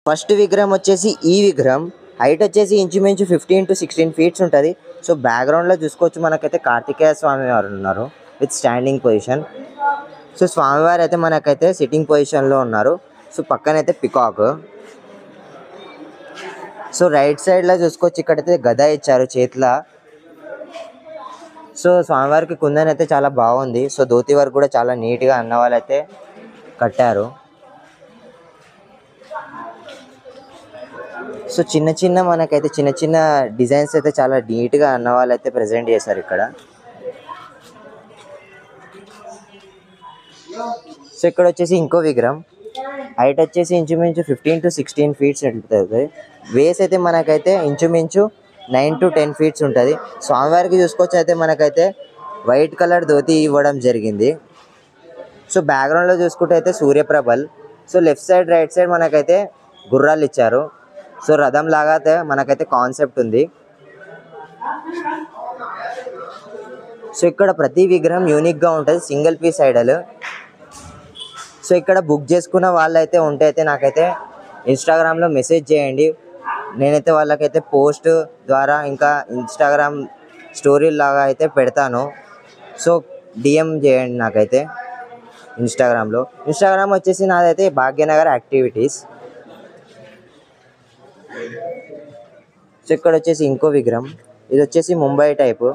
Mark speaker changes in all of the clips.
Speaker 1: First విగ్రహం వచ్చేసి ఈ విగ్రహం హైట్ వచ్చేసి ఇంచుమించు 15 to 16 ఫీట్స్ ఉంటుంది. సో బ్యాక్గ్రౌండ్లో చూసుకోవచ్చు మనకైతే కార్తికేయ స్వామి వారు ఉన్నారు విత్ స్టాండింగ్ పొజిషన్. సో స్వామివారు అయితే మనకైతే సిట్టింగ్ పొజిషన్లో ఉన్నారు. సో పక్కనైతే పికాక్. సో రైట్ సైడ్లో చూసుకోవచ్చు ఇక్కడైతే గద ఇచ్చారు చేతిలో. సో స్వామివారికి కుందన్ అయితే చాలా బాగుంది. సో ధోతి వర్క్ కూడా చాలా నీట్గా అన్న వాళ్ళైతే కట్టారు. సో మనకైతే చిన్న డిజైన్స్ అయితే చాలా నీట్గా అన్న వాళ్ళైతే ప్రజెంట్ చేశారు ఇక్కడ. సో ఇక్కడ వచ్చేసి ఇంకో విగ్రహం హైట్ వచ్చేసి ఇంచుమించు 15 to 16 ఫీట్స్ ఉంటుంది. వేస్ అయితే మనకైతే ఇంచుమించు 9 to 10 ఫీట్స్ ఉంటుంది. స్వామివారికి చూసుకోవచ్చు అయితే మనకైతే వైట్ కలర్ ధోతి ఇవ్వడం జరిగింది. సో బ్యాక్గ్రౌండ్లో చూసుకుంటే అయితే సూర్యప్రభల్. So left side right side మనకైతే గుర్రాలు ఇచ్చారు. సో రథం లాగా అయితే మనకైతే కాన్సెప్ట్ ఉంది. సో ఇక్కడ ప్రతి విగ్రహం యూనిక్గా ఉంటుంది, సింగిల్ పీస్ ఐడల్. సో ఇక్కడ బుక్ చేసుకున్న వాళ్ళైతే ఉంటే అయితే నాకైతే ఇన్స్టాగ్రామ్లో మెసేజ్ చేయండి. నేనైతే వాళ్ళకైతే పోస్ట్ ద్వారా ఇంకా ఇన్స్టాగ్రామ్ స్టోరీ లాగా అయితే పెడతాను. సో డిఎం చేయండి నాకైతే ఇన్స్టాగ్రామ్ వచ్చేసి నాదైతే భాగ్యనగర్ యాక్టివిటీస్. సో ఇక్కడ వచ్చేసి ఇంకో విగ్రహం, ఇది వచ్చేసి ముంబై టైపు.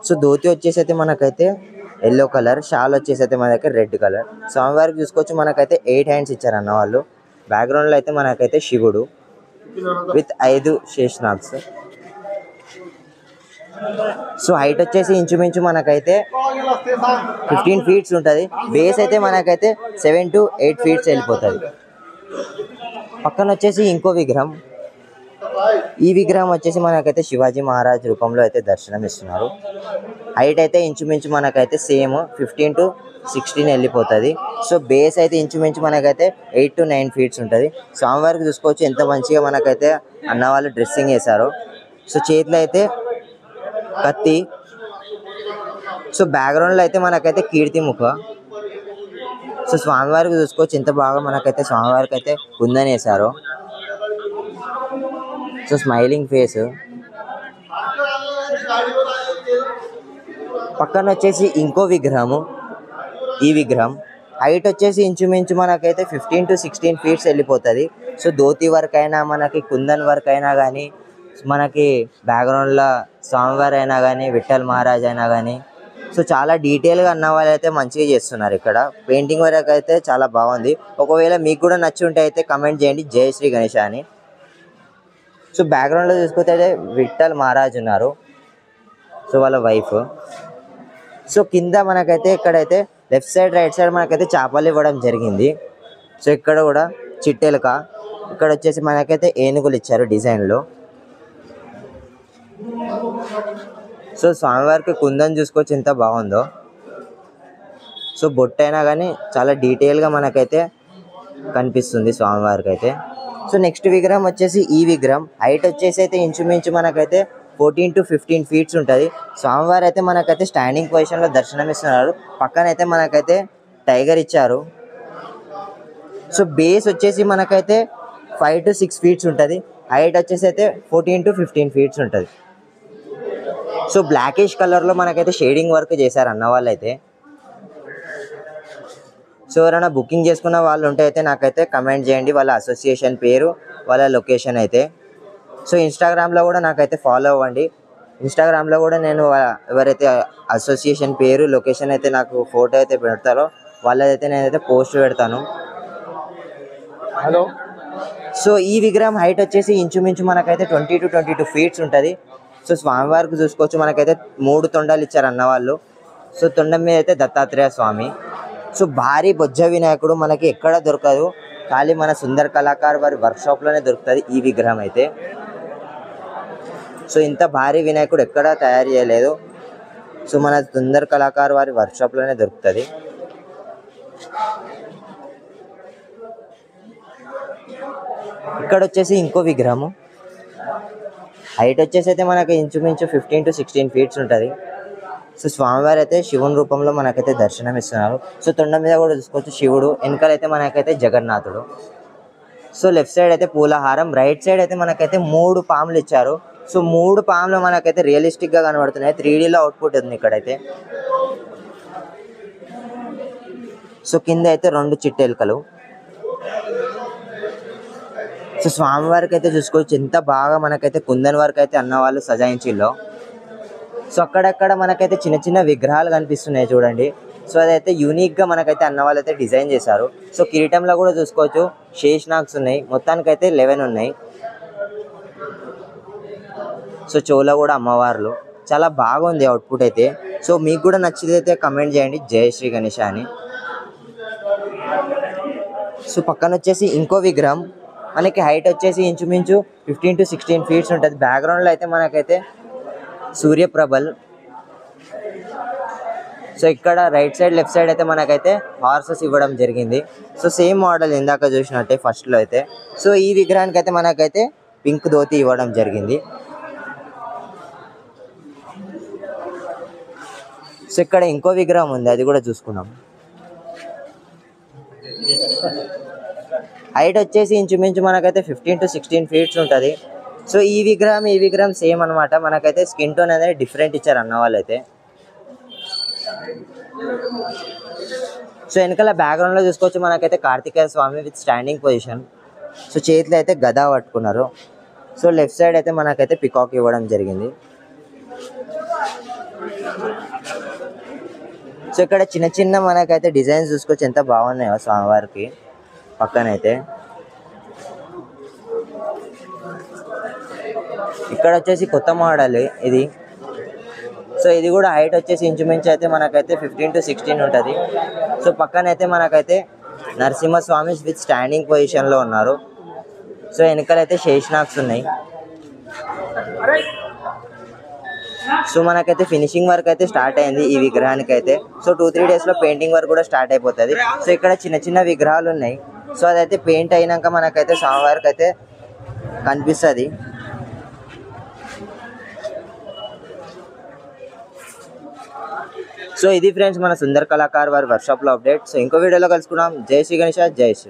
Speaker 1: సో ధోతి వచ్చేసి అయితే మనకైతే ఎల్లో కలర్, షాల్ వచ్చేసి అయితే మన దగ్గర రెడ్ కలర్. స్వామివారికి చూసుకోవచ్చు మనకైతే 8 హ్యాండ్స్ ఇచ్చారు అన్న వాళ్ళు. బ్యాక్గ్రౌండ్లో అయితే మనకైతే శివుడు విత్ 5 శేషనాగ్స్. సో హైట్ వచ్చేసి ఇంచుమించు మనకైతే 15 ఫీట్స్ ఉంటుంది. బేస్ అయితే మనకైతే 7 to 8 ఫీట్స్ వెళ్ళిపోతుంది. పక్కన వచ్చేసి ఇంకో విగ్రహం, ఈ విగ్రహం వచ్చేసి మనకైతే శివాజీ మహారాజ్ రూపంలో అయితే దర్శనం ఇస్తున్నారు. హైట్ అయితే ఇంచుమించు మనకైతే సేమ్ 15 to 16 వెళ్ళిపోతుంది. సో బేస్ అయితే ఇంచుమించు మనకైతే 8 to 9 ఫీట్స్ ఉంటుంది. స్వామివారికి చూసుకోవచ్చు ఎంత మంచిగా మనకైతే అన్న వాళ్ళు డ్రెస్సింగ్ వేశారు. సో చేతిలో అయితే కత్తి. సో బ్యాక్గ్రౌండ్లో అయితే మనకైతే కీర్తి ముఖ. సో స్వామివారికి చూసుకోవచ్చు ఎంత బాగా మనకైతే స్వామివారికి అయితే కుందని వేశారు. So smiling face. పక్కన వచ్చేసి ఇంకో విగ్రహము, ఈ విగ్రహం హైట్ వచ్చేసి ఇంచుమించు మనకైతే 15 to 16 ఫీట్స్ వెళ్ళిపోతుంది. సో ధోతి వర్క్ అయినా మనకి కుందన్ వర్క్ అయినా కానీ, మనకి బ్యాక్గ్రౌండ్లో స్వామివారు అయినా కానీ, విఠల్ మహారాజ్ అయినా కానీ, సో చాలా డీటెయిల్గా అన్న వాళ్ళు అయితే మంచిగా చేస్తున్నారు. ఇక్కడ పెయింటింగ్ వరకు అయితే చాలా బాగుంది. ఒకవేళ మీకు కూడా నచ్చి ఉంటే అయితే కమెంట్ చేయండి జై శ్రీ గణేష్ అని. సో బ్యాక్గ్రౌండ్లో చూసుకుంటే అయితే విఠల్ మహారాజ్ ఉన్నారు, సో వాళ్ళ వైఫ్. సో కింద మనకైతే ఇక్కడైతే లెఫ్ట్ సైడ్ రైట్ సైడ్ మనకైతే చేపలు ఇవ్వడం జరిగింది. సో ఇక్కడ కూడా చిట్టెలక, ఇక్కడ వచ్చేసి మనకైతే ఏనుగులు ఇచ్చారు డిజైన్లో. సో స్వామివారికి కుందన్ చూసుకోవచ్చు ఎంత బాగుందో. సో బొట్టు అయినా కానీ చాలా డీటెయిల్గా మనకైతే కనిపిస్తుంది స్వామివారికి అయితే. సో నెక్స్ట్ విగ్రహం వచ్చేసి ఈ విగ్రహం హైట్ వచ్చేసి అయితే ఇంచుమించు మనకైతే 14 to 15 ఫీట్స్ ఉంటుంది. స్వామివారు అయితే మనకైతే స్టాండింగ్ పొజిషన్లో దర్శనం ఇస్తున్నారు. పక్కన అయితే మనకైతే టైగర్ ఇచ్చారు. సో బేస్ వచ్చేసి మనకైతే 5 to 6 ఫీట్స్ ఉంటుంది. హైట్ వచ్చేసి అయితే 14 to 15 ఫీట్స్ ఉంటుంది. సో బ్లాకిష్ కలర్లో మనకైతే షేడింగ్ వర్క్ చేశారు అన్న వాళ్ళు అయితే. సో ఎవరైనా బుకింగ్ చేసుకున్న వాళ్ళు ఉంటే అయితే నాకైతే కమెంట్ చేయండి, వాళ్ళ అసోసియేషన్ పేరు, వాళ్ళ లొకేషన్ అయితే. సో ఇన్స్టాగ్రామ్లో కూడా నాకైతే ఫాలో అవ్వండి. ఇన్స్టాగ్రామ్లో కూడా నేను ఎవరైతే అసోసియేషన్ పేరు, లొకేషన్ అయితే నాకు ఫోటో అయితే పెడతారో వాళ్ళదైతే నేనైతే పోస్ట్ పెడతాను. హలో. సో ఈ విగ్రహం హైట్ వచ్చేసి ఇంచుమించు మనకైతే 20 to 22 ఫీట్స్ ఉంటుంది. సో స్వామివారికి చూసుకోవచ్చు మనకైతే 3 తొండాలు ఇచ్చారు అన్నవాళ్ళు. సో తొండం మీద అయితే దత్తాత్రేయ స్వామి. సో భారీ బొజ్జ వినాయకుడు మనకి ఎక్కడ దొరకదు, ఖాళీ మన సుందర్ కళాకార్ వారి వర్క్షాప్లోనే దొరుకుతుంది ఈ విగ్రహం అయితే. సో ఇంత భారీ వినాయకుడు ఎక్కడా తయారు చేయలేదు. సో మన సుందర్ కళాకార్ వారి వర్క్షాప్లోనే దొరుకుతుంది. ఇక్కడ వచ్చేసి ఇంకో విగ్రహము హైట్ వచ్చేసి అయితే మనకి ఇంచుమించు 15 to 16 ఫీట్స్ ఉంటుంది. సో స్వామివారు అయితే శివుని రూపంలో మనకైతే దర్శనం ఇస్తున్నారు. సో తొండ మీద కూడా చూసుకోవచ్చు శివుడు, వెనకాలైతే మనకైతే జగన్నాథుడు. సో లెఫ్ట్ సైడ్ అయితే పూలహారం, రైట్ సైడ్ అయితే మనకైతే 3 పాములు ఇచ్చారు. సో 3 పాములు మనకైతే రియలిస్టిక్గా కనబడుతున్నాయి. 3Dలో అవుట్పుట్ ఉంది ఇక్కడైతే. సో కింద అయితే 2 చిట్టెలుకలు. సో స్వామివారికి అయితే చూసుకోవచ్చు ఎంత బాగా మనకైతే కుందన్ వరకు అయితే అన్న వాళ్ళు సజాయించిల్లో. సో అక్కడక్కడ మనకైతే చిన్న చిన్న విగ్రహాలు కనిపిస్తున్నాయి చూడండి. సో అదైతే యూనిక్గా మనకైతే అన్న వాళ్ళు అయితే డిజైన్ చేశారు. సో కిరీటంలో కూడా చూసుకోవచ్చు శేషనాగ్స్ ఉన్నాయి, మొత్తానికైతే 11 ఉన్నాయి. సో చెవులో కూడా అమ్మవార్లు. చాలా బాగుంది అవుట్పుట్ అయితే. సో మీకు కూడా నచ్చితే కమెంట్ చేయండి జై శ్రీ గణేష అని. సో పక్కన వచ్చేసి ఇంకో విగ్రహం, మనకి హైట్ వచ్చేసి ఇంచుమించు 15 to 16 ఫీట్స్ ఉంటుంది. బ్యాక్గ్రౌండ్లో అయితే మనకైతే సూర్యప్రభల్. సో ఇక్కడ రైట్ సైడ్ లెఫ్ట్ సైడ్ అయితే మనకైతే హార్సెస్ ఇవ్వడం జరిగింది. సో సేమ్ మోడల్ ఇందాక చూసినట్టే ఫస్ట్లో అయితే. సో ఈ విగ్రహానికి అయితే మనకైతే పింక్ ధోతి ఇవ్వడం జరిగింది. సో ఇక్కడ ఇంకో విగ్రహం ఉంది, అది కూడా చూసుకున్నాం. హైట్ వచ్చేసి ఇంచుమించు మనకైతే 15 to 16 ఫీట్స్ ఉంటుంది. సో ఈ విగ్రహం సేమ్ అనమాట. మనకైతే స్కిన్ టోన్ అనేది డిఫరెంట్ ఇచ్చారు అన్న వాళ్ళు అయితే. సో వెనకాల బ్యాక్గ్రౌండ్లో చూసుకోవచ్చు మనకైతే కార్తికేయ స్వామి విత్ స్టాండింగ్ పొజిషన్. సో చేతిలో అయితే గదా పట్టుకున్నారు. సో లెఫ్ట్ సైడ్ అయితే మనకైతే పికాక్ ఇవ్వడం జరిగింది. సో ఇక్కడ చిన్న చిన్న మనకైతే డిజైన్స్ చూసుకోవచ్చు ఎంత బాగున్నాయో స్వామివారికి. పక్కనైతే ఇక్కడ వచ్చేసి కొత్త మోడల్ ఇది. సో ఇది కూడా హైట్ వచ్చేసి ఇంచుమించు అయితే మనకైతే 15 to 16 ఉంటుంది. సో పక్కనైతే మనకైతే నరసింహస్వామి విత్ స్టాండింగ్ పొజిషన్లో ఉన్నారు. సో వెనకాలైతే శేషనాగ్స్ ఉన్నాయి. సో మనకైతే ఫినిషింగ్ వర్క్ అయితే స్టార్ట్ అయింది ఈ విగ్రహానికి అయితే. సో 2-3 డేస్లో పెయింటింగ్ వర్క్ కూడా స్టార్ట్ అయిపోతుంది. సో ఇక్కడ చిన్న చిన్న విగ్రహాలు ఉన్నాయి. సో అదైతే పెయింట్ అయినాక మనకైతే స్వామివారికి అయితే కనిపిస్తుంది. సో ఇది ఫ్రెండ్స్ మన సుందర్ కళాకార్ వారి వర్క్షాప్లో అప్డేట్. సో ఇంకో వీడియోలో కలుసుకున్నాం. జై శ్రీ గణేష, జై శ్రీ.